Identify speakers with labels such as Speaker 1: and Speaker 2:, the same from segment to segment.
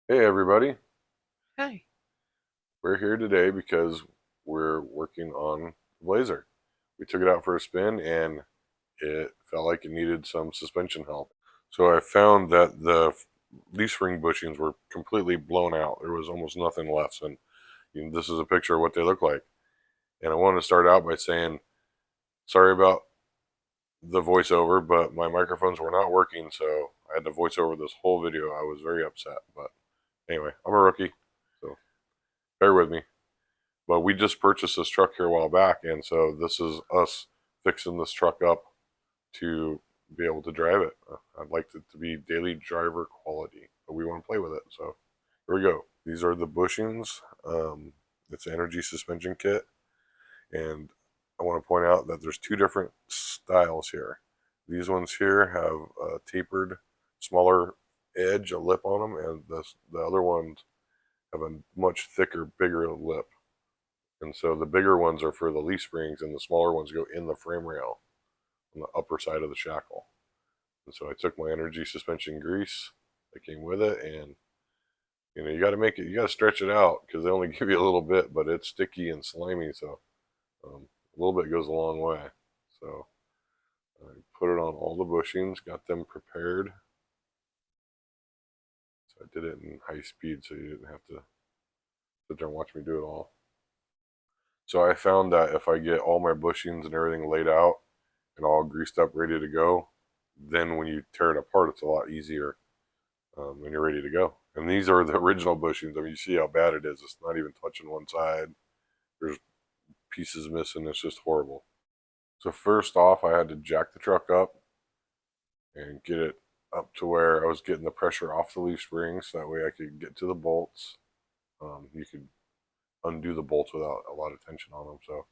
Speaker 1: Hey everybody,
Speaker 2: Hi.
Speaker 1: we're here today because we're working on the Blazer. We took it out for a spin and it felt like it needed some suspension help. So I found that the leaf spring bushings were completely blown out. There was almost nothing left. And this is a picture of what they look like. And I want to start out by saying sorry about the voiceover, but my microphones were not working, so I had to voice over this whole video. I was very upset. But anyway, I'm a rookie, so bear with me. But we just purchased this truck here a while back, and so this is us fixing this truck up to be able to drive it. I'd like it to be daily driver quality, but we want to play with it. So here we go. These are the bushings. It's an energy suspension kit, and I want to point out that there's two different styles here. These ones here have a tapered, smaller edge, a lip on them, and the other ones have a much thicker, bigger lip. And so the bigger ones are for the leaf springs, and the smaller ones go in the frame rail on the upper side of the shackle. And so I took my energy suspension grease that came with it, and you got to make it, you got to stretch it out because they only give you a little bit, but it's sticky and slimy, so a little bit goes a long way. So I put it on all the bushings, got them prepared. So I did it in high speed, so you didn't have to sit there and watch me do it all. So I found that if I get all my bushings and everything laid out and all greased up, ready to go, then when you tear it apart, it's a lot easier when you're ready to go. And these are the original bushings. I mean, you see how bad it is. It's not even touching one side. There's pieces missing. It's just horrible. So first off, I had to jack the truck up and get it up to where I was getting the pressure off the leaf springs. That way I could get to the bolts. You could undo the bolts without a lot of tension on them. So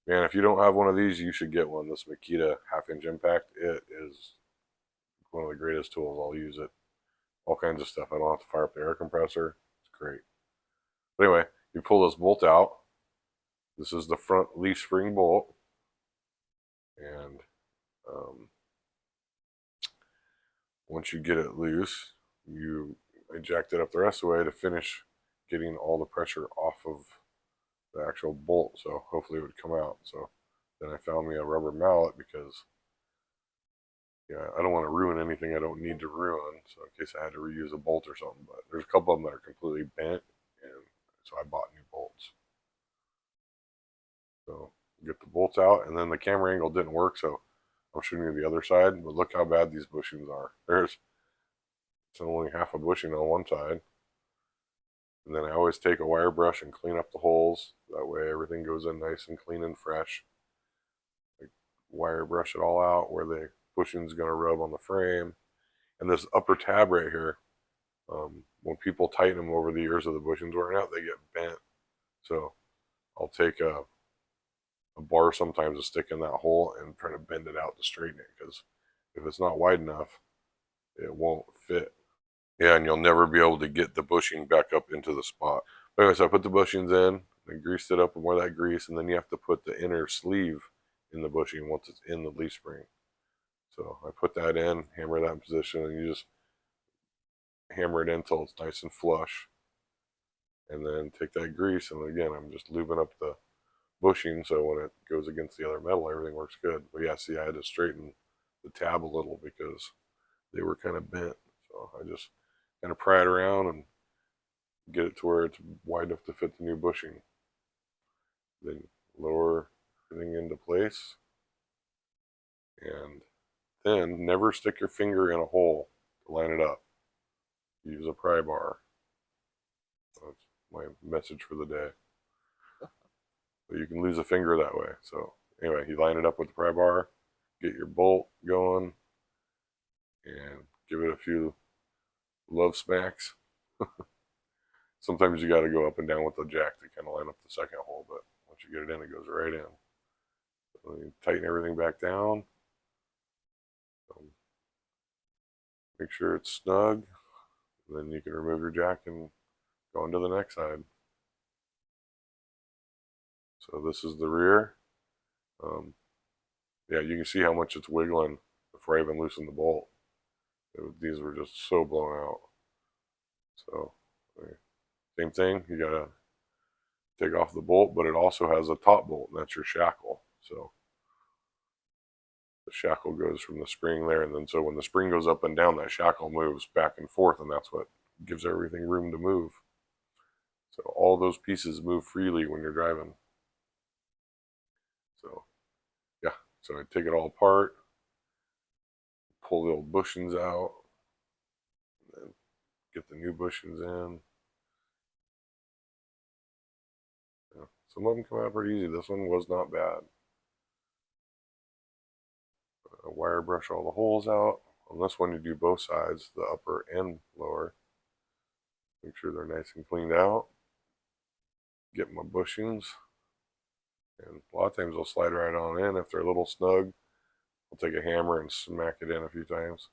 Speaker 1: man, if you don't have one of these, you should get one. This Makita half-inch impact, it is one of the greatest tools. I'll use it. All kinds of stuff. I don't have to fire up the air compressor. It's great. But anyway, you pull this bolt out. This is the front leaf spring bolt. And um, once you get it loose, you eject it up the rest of the way to finish getting all the pressure off of the actual bolt. So hopefully it would come out. So then I found me a rubber mallet because yeah, I don't want to ruin anything I don't need to ruin. So in case I had to reuse a bolt or something, but there's a couple of them that are completely bent, and so I bought new bolts. So get the bolts out, and then the camera angle didn't work, so I'm shooting you the other side. But look how bad these bushings are. There's it's only half a bushing on one side, and then I always take a wire brush and clean up the holes. That way everything goes in nice and clean and fresh. I wire brush it all out where the bushing's gonna rub on the frame. And this upper tab right here, when people tighten them over the years of the bushings wearing out, they get bent. So I'll take a bar sometimes to stick in that hole and try to bend it out to straighten it because if it's not wide enough, it won't fit. Yeah, and you'll never be able to get the bushing back up into the spot. But anyway, so I put the bushings in, I greased it up with more of that grease, and then you have to put the inner sleeve in the bushing once it's in the leaf spring. So I put that in, hammer that in position, and you just hammer it in until it's nice and flush. And then take that grease, and again, I'm just lubing up the bushing so when it goes against the other metal, everything works good. But yeah, see, I had to straighten the tab a little because they were kind of bent. So I just kind of pry it around and get it to where it's wide enough to fit the new bushing. Then lower everything into place, and then never stick your finger in a hole to line it up. Use a pry bar. That's my message for the day. But you can lose a finger that way. So anyway, you line it up with the pry bar, get your bolt going, and give it a few love smacks. Sometimes you got to go up and down with the jack to kind of line up the second hole, but once you get it in, it goes right in. So you tighten everything back down. Make sure it's snug. Then you can remove your jack and go into the next side. So this is the rear. Um, yeah, you can see how much it's wiggling before I even loosened the bolt. These were just so blown out. So same thing, you gotta take off the bolt, but it also has a top bolt, and that's your shackle. So the shackle goes from the spring there, and then so when the spring goes up and down, that shackle moves back and forth, and that's what gives everything room to move. So all those pieces move freely when you're driving. So yeah, so I take it all apart, pull the old bushings out, and then get the new bushings in. Yeah, some of them come out pretty easy. This one was not bad. Wire brush all the holes out. On this one, you do both sides, the upper and lower. Make sure they're nice and cleaned out. Get my bushings. And a lot of times they'll slide right on in. If they're a little snug, I'll take a hammer and smack it in a few times.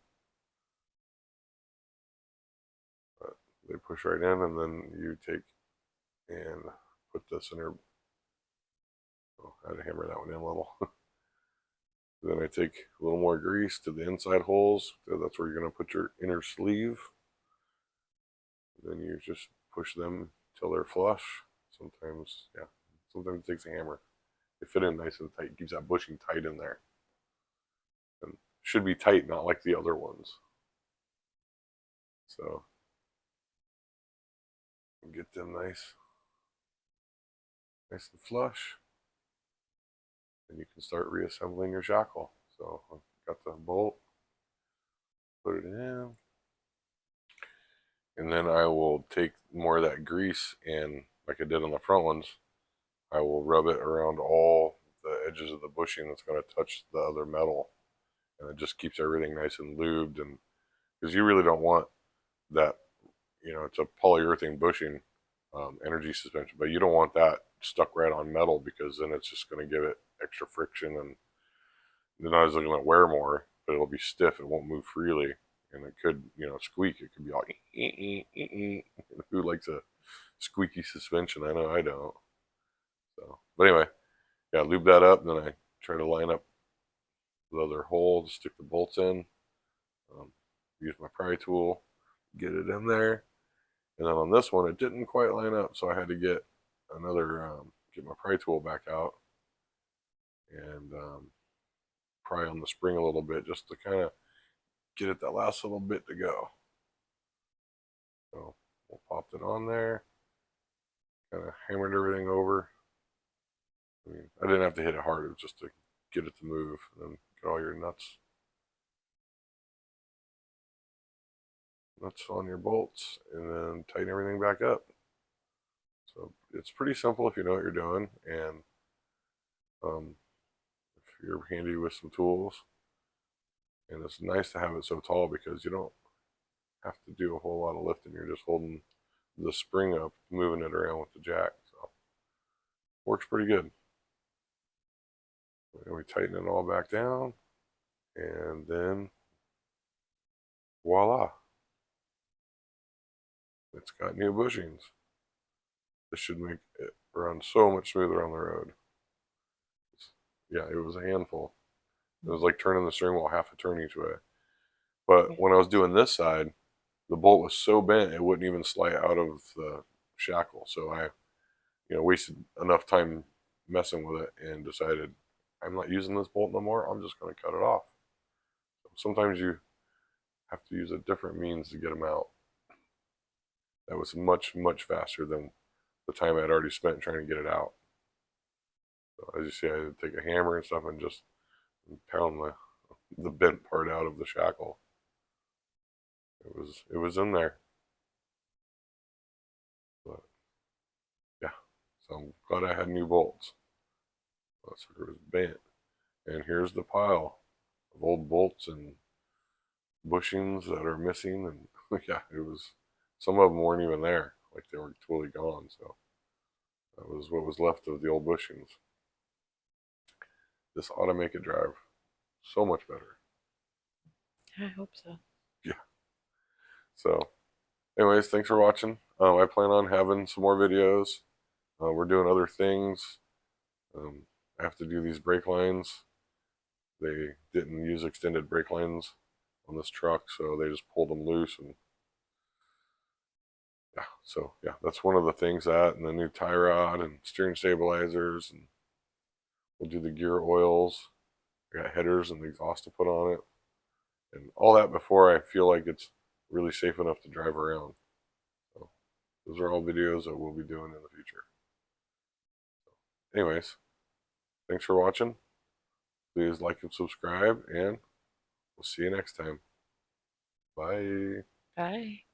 Speaker 1: But they push right in, and then you take and put this in there. Oh, I had to hammer that one in a little. Then I take a little more grease to the inside holes. So that's where you're going to put your inner sleeve. Then you just push them till they're flush. Sometimes, yeah, sometimes it takes a hammer. They fit in nice and tight. Keeps that bushing tight in there. And should be tight, not like the other ones. So get them nice and flush. And you can start reassembling your shackle. So I've got the bolt, put it in, and then I will take more of that grease and, like I did on the front ones, I will rub it around all the edges of the bushing that's going to touch the other metal, and it just keeps everything nice and lubed. And because you really don't want that, it's a polyurethane bushing, energy suspension, but you don't want that stuck right on metal, because then it's just going to give it extra friction, and then I was looking at wear more, but it'll be stiff. It won't move freely, and it could, squeak. It could be all who likes a squeaky suspension? I know I don't. So, but anyway, yeah, lube that up, and then I try to line up the other hole to stick the bolts in. Um, use my pry tool, get it in there, and then on this one, it didn't quite line up, so I had to get get my pry tool back out and pry on the spring a little bit, just to kind of get it that last little bit to go. So we'll pop it on there, kind of hammered everything over. I mean, I didn't have to hit it hard, it was just to get it to move, and then get all your nuts on your bolts, and then tighten everything back up. So it's pretty simple if you know what you're doing, and if you're handy with some tools. And it's nice to have it so tall, because you don't have to do a whole lot of lifting. You're just holding the spring up, moving it around with the jack. So works pretty good. And we tighten it all back down, and then voila, it's got new bushings. This should make it run so much smoother on the road. Yeah, it was a handful. It was like turning the steering wheel half a turn each way. But when I was doing this side, the bolt was so bent it wouldn't even slide out of the shackle. So I, wasted enough time messing with it, and decided I'm not using this bolt no more. I'm just going to cut it off. Sometimes you have to use a different means to get them out. That was much, much faster than the time I'd already spent trying to get it out. So as you see, I had to take a hammer and stuff and just pound the bent part out of the shackle. It was in there. But yeah, so I'm glad I had new bolts. That sucker was bent. And here's the pile of old bolts and bushings that are missing. And yeah, some of them weren't even there. Like, they were totally gone. So that was what was left of the old bushings. This ought to make it drive so much better.
Speaker 2: I hope so.
Speaker 1: Yeah. So anyways, thanks for watching. I plan on having some more videos. We're doing other things. I have to do these brake lines. They didn't use extended brake lines on this truck, so they just pulled them loose, and So yeah, that's one of the things, that and the new tie rod and steering stabilizers, and we'll do the gear oils. I got headers and the exhaust to put on it and all that before I feel like it's really safe enough to drive around. So those are all videos that we'll be doing in the future. Anyways, thanks for watching. Please like and subscribe, and we'll see you next time. Bye.
Speaker 2: Bye.